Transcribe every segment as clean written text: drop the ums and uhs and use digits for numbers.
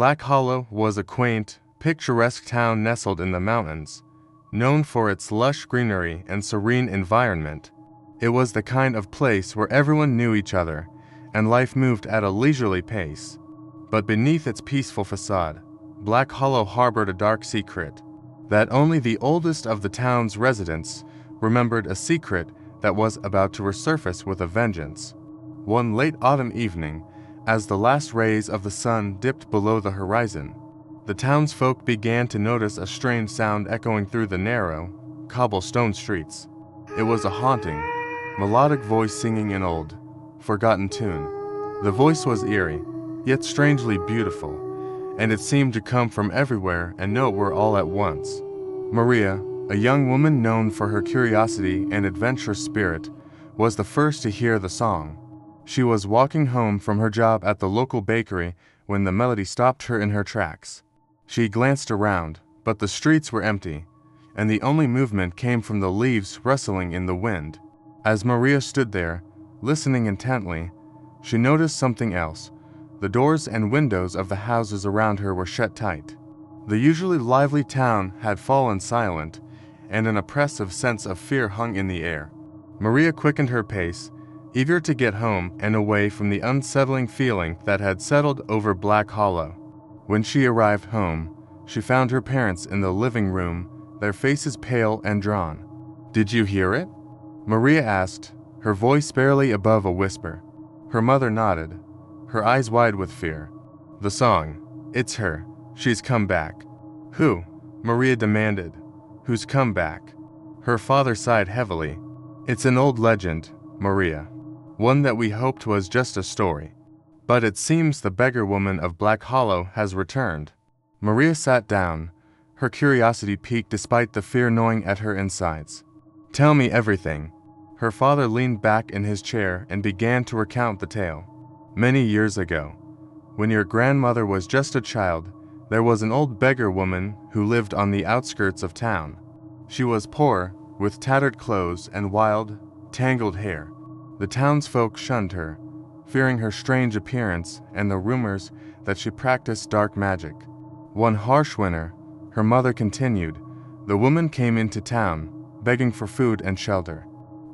Black Hollow was a quaint, picturesque town nestled in the mountains, known for its lush greenery and serene environment. It was the kind of place where everyone knew each other, and life moved at a leisurely pace. But beneath its peaceful facade, Black Hollow harbored a dark secret, that only the oldest of the town's residents remembered, a secret that was about to resurface with a vengeance. One late autumn evening, as the last rays of the sun dipped below the horizon, the townsfolk began to notice a strange sound echoing through the narrow, cobblestone streets. It was a haunting, melodic voice singing an old, forgotten tune. The voice was eerie, yet strangely beautiful, and it seemed to come from everywhere and nowhere all at once. Maria, a young woman known for her curiosity and adventurous spirit, was the first to hear the song. She was walking home from her job at the local bakery when the melody stopped her in her tracks. She glanced around, but the streets were empty, and the only movement came from the leaves rustling in the wind. As Maria stood there, listening intently, she noticed something else. The doors and windows of the houses around her were shut tight. The usually lively town had fallen silent, and an oppressive sense of fear hung in the air. Maria quickened her pace, eager to get home and away from the unsettling feeling that had settled over Black Hollow. When she arrived home, she found her parents in the living room, their faces pale and drawn. "Did you hear it?" Maria asked, her voice barely above a whisper. Her mother nodded, her eyes wide with fear. "The song. It's her. She's come back." "Who?" Maria demanded. "Who's come back?" Her father sighed heavily. "It's an old legend, Maria. One that we hoped was just a story. But it seems the beggar woman of Black Hollow has returned." Maria sat down, her curiosity piqued despite the fear gnawing at her insides. "Tell me everything." Her father leaned back in his chair and began to recount the tale. "Many years ago, when your grandmother was just a child, there was an old beggar woman who lived on the outskirts of town. She was poor, with tattered clothes and wild, tangled hair. The townsfolk shunned her, fearing her strange appearance and the rumors that she practiced dark magic. One harsh winter, her mother continued, the woman came into town, begging for food and shelter.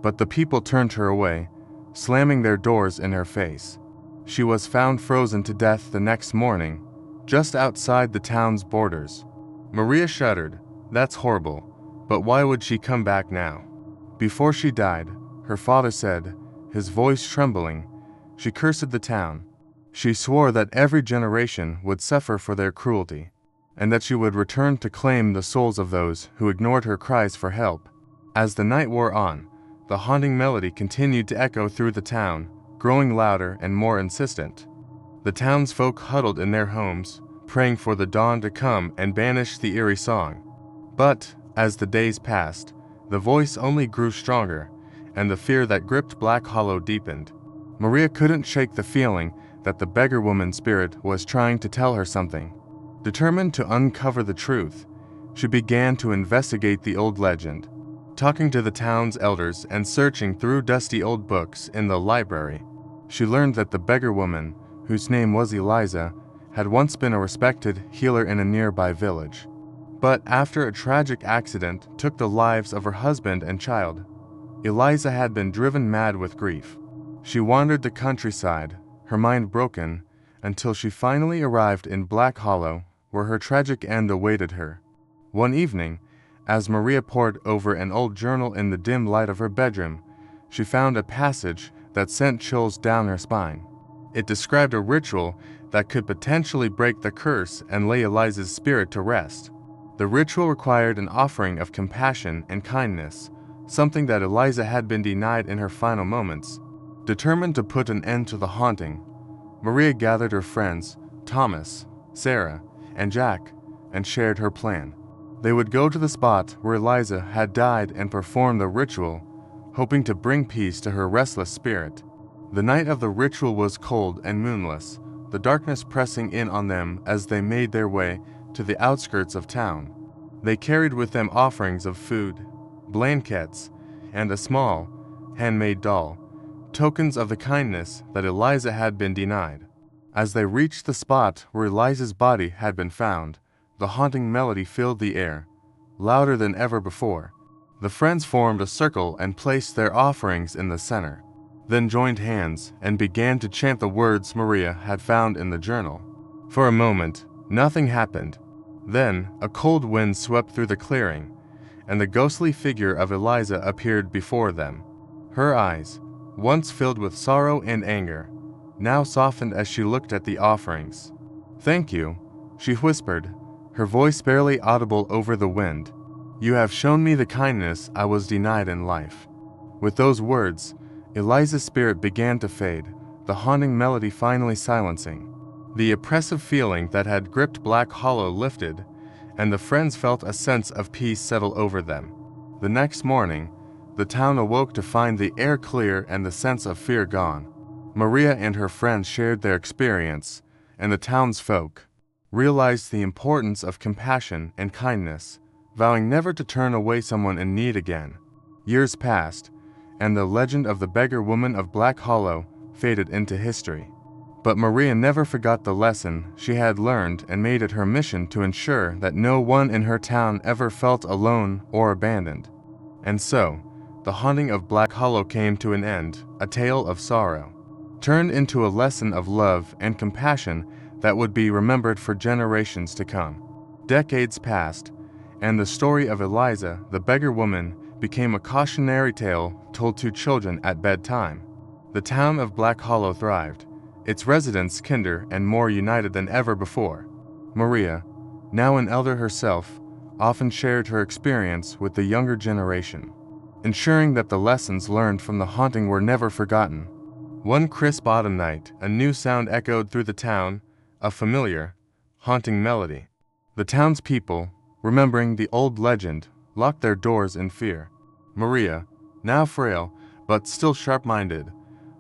But the people turned her away, slamming their doors in her face. She was found frozen to death the next morning, just outside the town's borders." Maria shuddered. "That's horrible, but why would she come back now?" "Before she died," her father said, his voice trembling, "she cursed the town. She swore that every generation would suffer for their cruelty, and that she would return to claim the souls of those who ignored her cries for help." As the night wore on, the haunting melody continued to echo through the town, growing louder and more insistent. The townsfolk huddled in their homes, praying for the dawn to come and banish the eerie song. But, as the days passed, the voice only grew stronger, and the fear that gripped Black Hollow deepened. Maria couldn't shake the feeling that the beggar woman's spirit was trying to tell her something. Determined to uncover the truth, she began to investigate the old legend, talking to the town's elders and searching through dusty old books in the library. She learned that the beggar woman, whose name was Eliza, had once been a respected healer in a nearby village. But after a tragic accident took the lives of her husband and child, Eliza had been driven mad with grief. She wandered the countryside, her mind broken, until she finally arrived in Black Hollow, where her tragic end awaited her. One evening, as Maria pored over an old journal in the dim light of her bedroom, she found a passage that sent chills down her spine. It described a ritual that could potentially break the curse and lay Eliza's spirit to rest. The ritual required an offering of compassion and kindness, something that Eliza had been denied in her final moments. Determined to put an end to the haunting, Maria gathered her friends, Thomas, Sarah, and Jack, and shared her plan. They would go to the spot where Eliza had died and perform the ritual, hoping to bring peace to her restless spirit. The night of the ritual was cold and moonless, the darkness pressing in on them as they made their way to the outskirts of town. They carried with them offerings of food, blankets, and a small, handmade doll, tokens of the kindness that Eliza had been denied. As they reached the spot where Eliza's body had been found, the haunting melody filled the air, louder than ever before. The friends formed a circle and placed their offerings in the center, then joined hands and began to chant the words Maria had found in the journal. For a moment, nothing happened. Then, a cold wind swept through the clearing, and the ghostly figure of Eliza appeared before them. Her eyes, once filled with sorrow and anger, now softened as she looked at the offerings. "Thank you," she whispered, her voice barely audible over the wind. "You have shown me the kindness I was denied in life." With those words, Eliza's spirit began to fade, the haunting melody finally silencing. The oppressive feeling that had gripped Black Hollow lifted, and the friends felt a sense of peace settle over them. The next morning, the town awoke to find the air clear and the sense of fear gone. Maria and her friends shared their experience, and the townsfolk realized the importance of compassion and kindness, vowing never to turn away someone in need again. Years passed, and the legend of the beggar woman of Black Hollow faded into history. But Maria never forgot the lesson she had learned and made it her mission to ensure that no one in her town ever felt alone or abandoned. And so, the haunting of Black Hollow came to an end, a tale of sorrow, turned into a lesson of love and compassion that would be remembered for generations to come. Decades passed, and the story of Eliza, the beggar woman, became a cautionary tale told to children at bedtime. The town of Black Hollow thrived, its residents kinder and more united than ever before. Maria, now an elder herself, often shared her experience with the younger generation, ensuring that the lessons learned from the haunting were never forgotten. One crisp autumn night, a new sound echoed through the town, a familiar, haunting melody. The townspeople, remembering the old legend, locked their doors in fear. Maria, now frail but still sharp-minded,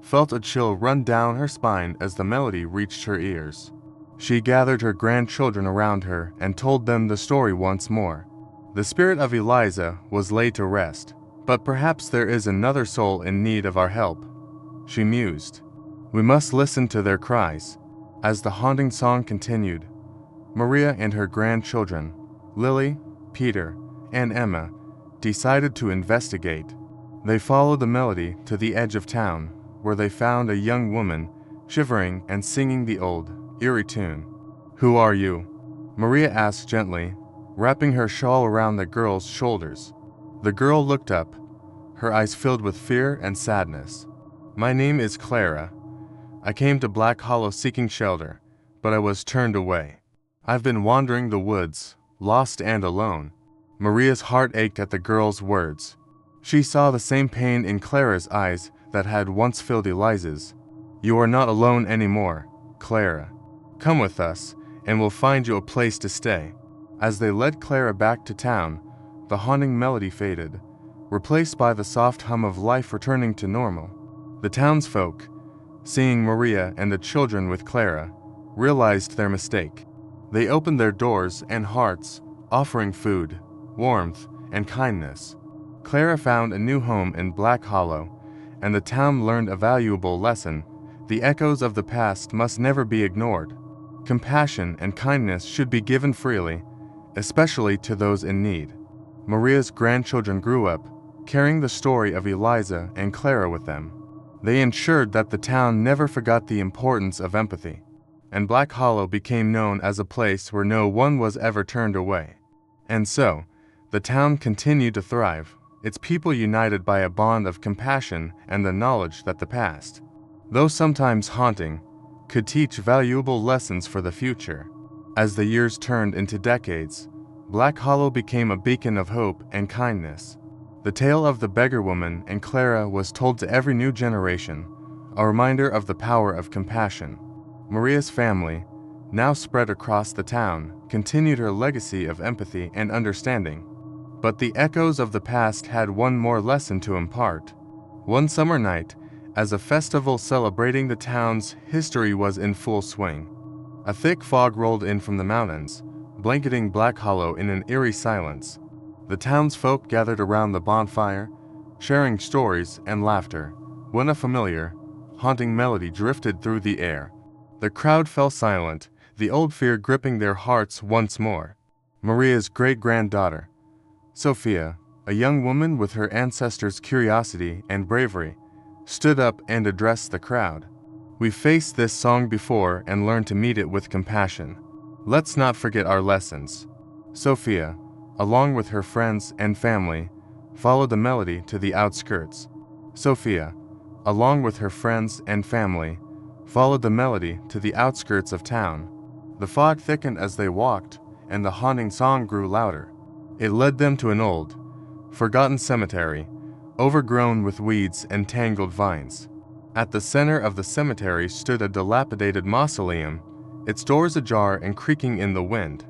felt a chill run down her spine as the melody reached her ears. She gathered her grandchildren around her and told them the story once more. The spirit of Eliza was laid to rest, but perhaps there is another soul in need of our help, she mused. We must listen to their cries. As the haunting song continued, Maria and her grandchildren, Lily, Peter, and Emma, decided to investigate. They followed the melody to the edge of town, where they found a young woman shivering and singing the old, eerie tune. "Who are you?" Maria asked gently, wrapping her shawl around the girl's shoulders. The girl looked up, her eyes filled with fear and sadness. "My name is Clara. I came to Black Hollow seeking shelter, but I was turned away. I've been wandering the woods, lost and alone." Maria's heart ached at the girl's words. She saw the same pain in Clara's eyes that had once filled Eliza's. "You are not alone anymore, Clara. Come with us, and we'll find you a place to stay." As they led Clara back to town, the haunting melody faded, replaced by the soft hum of life returning to normal. The townsfolk, seeing Maria and the children with Clara, realized their mistake. They opened their doors and hearts, offering food, warmth, and kindness. Clara found a new home in Black Hollow, and the town learned a valuable lesson. The echoes of the past must never be ignored. Compassion and kindness should be given freely, especially to those in need. Maria's grandchildren grew up, carrying the story of Eliza and Clara with them. They ensured that the town never forgot the importance of empathy, and Black Hollow became known as a place where no one was ever turned away. And so, the town continued to thrive, its people united by a bond of compassion and the knowledge that the past, though sometimes haunting, could teach valuable lessons for the future. As the years turned into decades, Black Hollow became a beacon of hope and kindness. The tale of the beggar woman and Clara was told to every new generation, a reminder of the power of compassion. Maria's family, now spread across the town, continued her legacy of empathy and understanding. But the echoes of the past had one more lesson to impart. One summer night, as a festival celebrating the town's history was in full swing, a thick fog rolled in from the mountains, blanketing Black Hollow in an eerie silence. The townsfolk gathered around the bonfire, sharing stories and laughter, when a familiar, haunting melody drifted through the air. The crowd fell silent, the old fear gripping their hearts once more. Maria's great-granddaughter, Sophia, a young woman with her ancestors' curiosity and bravery, stood up and addressed the crowd. We faced this song before and learned to meet it with compassion. Let's not forget our lessons. Sophia, along with her friends and family, followed the melody to the outskirts. Sophia, along with her friends and family, followed the melody to the outskirts of town. The fog thickened as they walked, and the haunting song grew louder. It led them to an old, forgotten cemetery, overgrown with weeds and tangled vines. At the center of the cemetery stood a dilapidated mausoleum, its doors ajar and creaking in the wind.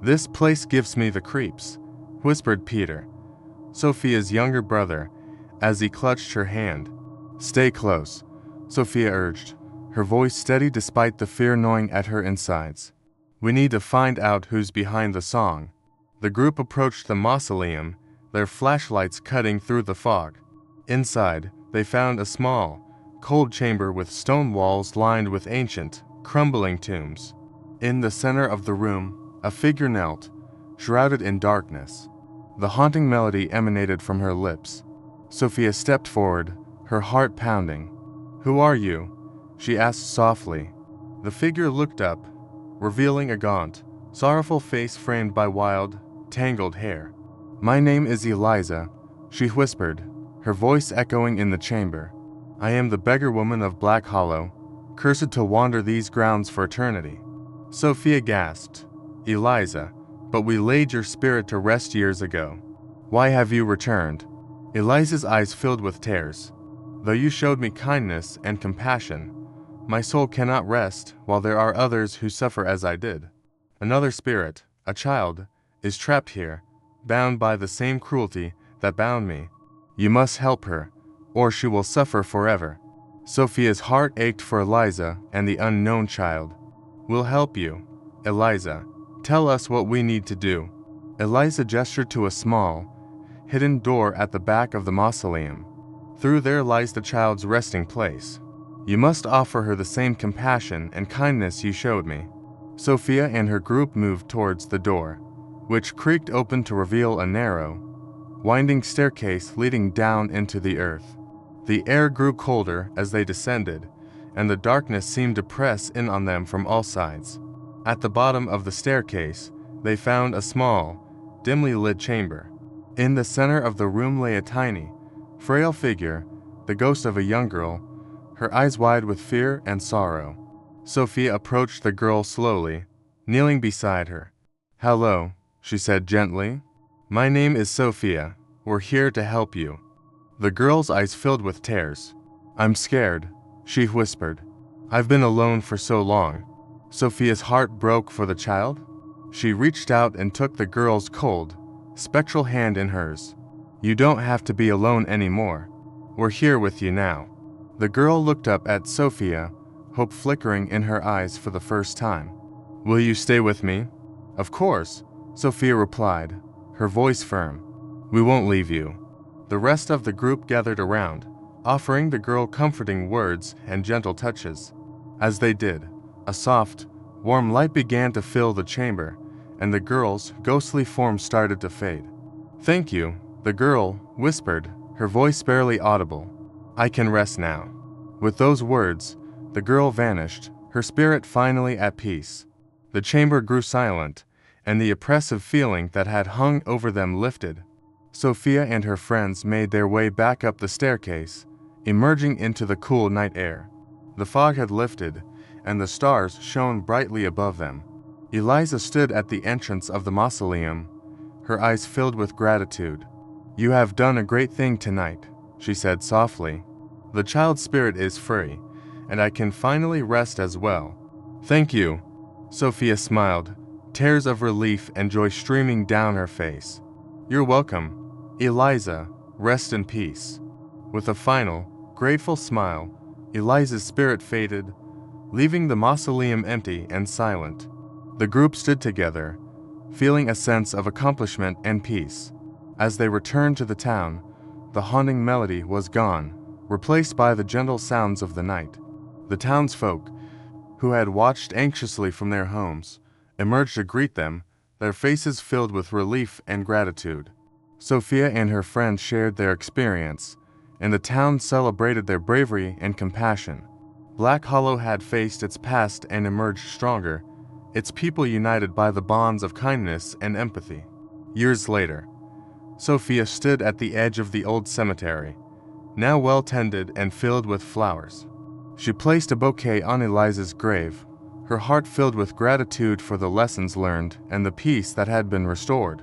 "This place gives me the creeps," whispered Peter, Sophia's younger brother, as he clutched her hand. "Stay close," Sophia urged, her voice steady despite the fear gnawing at her insides. "We need to find out who's behind the song." The group approached the mausoleum, their flashlights cutting through the fog. Inside, they found a small, cold chamber with stone walls lined with ancient, crumbling tombs. In the center of the room, a figure knelt, shrouded in darkness. The haunting melody emanated from her lips. Sophia stepped forward, her heart pounding. "Who are you?" she asked softly. The figure looked up, revealing a gaunt, sorrowful face framed by wild, tangled hair. "My name is Eliza," she whispered, her voice echoing in the chamber. "I am the beggar woman of Black Hollow, cursed to wander these grounds for eternity." Sophia gasped. "Eliza, but we laid your spirit to rest years ago. Why have you returned?" Eliza's eyes filled with tears. "Though you showed me kindness and compassion, my soul cannot rest while there are others who suffer as I did. Another spirit, a child, is trapped here, bound by the same cruelty that bound me. You must help her, or she will suffer forever." Sophia's heart ached for Eliza and the unknown child. "We'll help you, Eliza. Tell us what we need to do." Eliza gestured to a small, hidden door at the back of the mausoleum. "Through there lies the child's resting place. You must offer her the same compassion and kindness you showed me." Sophia and her group moved towards the door, which creaked open to reveal a narrow, winding staircase leading down into the earth. The air grew colder as they descended, and the darkness seemed to press in on them from all sides. At the bottom of the staircase, they found a small, dimly lit chamber. In the center of the room lay a tiny, frail figure, the ghost of a young girl, her eyes wide with fear and sorrow. Sophia approached the girl slowly, kneeling beside her. "Hello," she said gently. "My name is Sophia. We're here to help you." The girl's eyes filled with tears. "I'm scared," she whispered. "I've been alone for so long." Sophia's heart broke for the child. She reached out and took the girl's cold, spectral hand in hers. "You don't have to be alone anymore. We're here with you now." The girl looked up at Sophia, hope flickering in her eyes for the first time. "Will you stay with me?" "Of course," Sophia replied, her voice firm. "We won't leave you." The rest of the group gathered around, offering the girl comforting words and gentle touches. As they did, a soft, warm light began to fill the chamber, and the girl's ghostly form started to fade. "Thank you," the girl whispered, her voice barely audible. "I can rest now." With those words, the girl vanished, her spirit finally at peace. The chamber grew silent, and the oppressive feeling that had hung over them lifted. Sophia and her friends made their way back up the staircase, emerging into the cool night air. The fog had lifted, and the stars shone brightly above them. Eliza stood at the entrance of the mausoleum, her eyes filled with gratitude. "You have done a great thing tonight," she said softly. "The child's spirit is free, and I can finally rest as well." "Thank you," Sophia smiled, tears of relief and joy streaming down her face. "You're welcome, Eliza. Rest in peace." With a final, grateful smile, Eliza's spirit faded, leaving the mausoleum empty and silent. The group stood together, feeling a sense of accomplishment and peace. As they returned to the town, the haunting melody was gone, replaced by the gentle sounds of the night. The townsfolk, who had watched anxiously from their homes, emerged to greet them, their faces filled with relief and gratitude. Sophia and her friends shared their experience, and the town celebrated their bravery and compassion. Black Hollow had faced its past and emerged stronger, its people united by the bonds of kindness and empathy. Years later, Sophia stood at the edge of the old cemetery, now well tended and filled with flowers. She placed a bouquet on Eliza's grave, her heart filled with gratitude for the lessons learned and the peace that had been restored.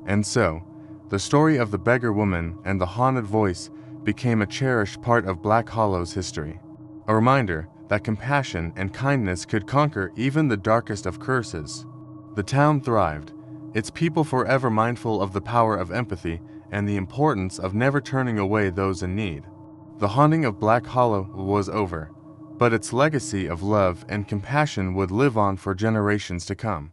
And so, the story of the beggar woman and the haunted voice became a cherished part of Black Hollow's history. A reminder that compassion and kindness could conquer even the darkest of curses. The town thrived, its people forever mindful of the power of empathy and the importance of never turning away those in need. The haunting of Black Hollow was over, but its legacy of love and compassion would live on for generations to come.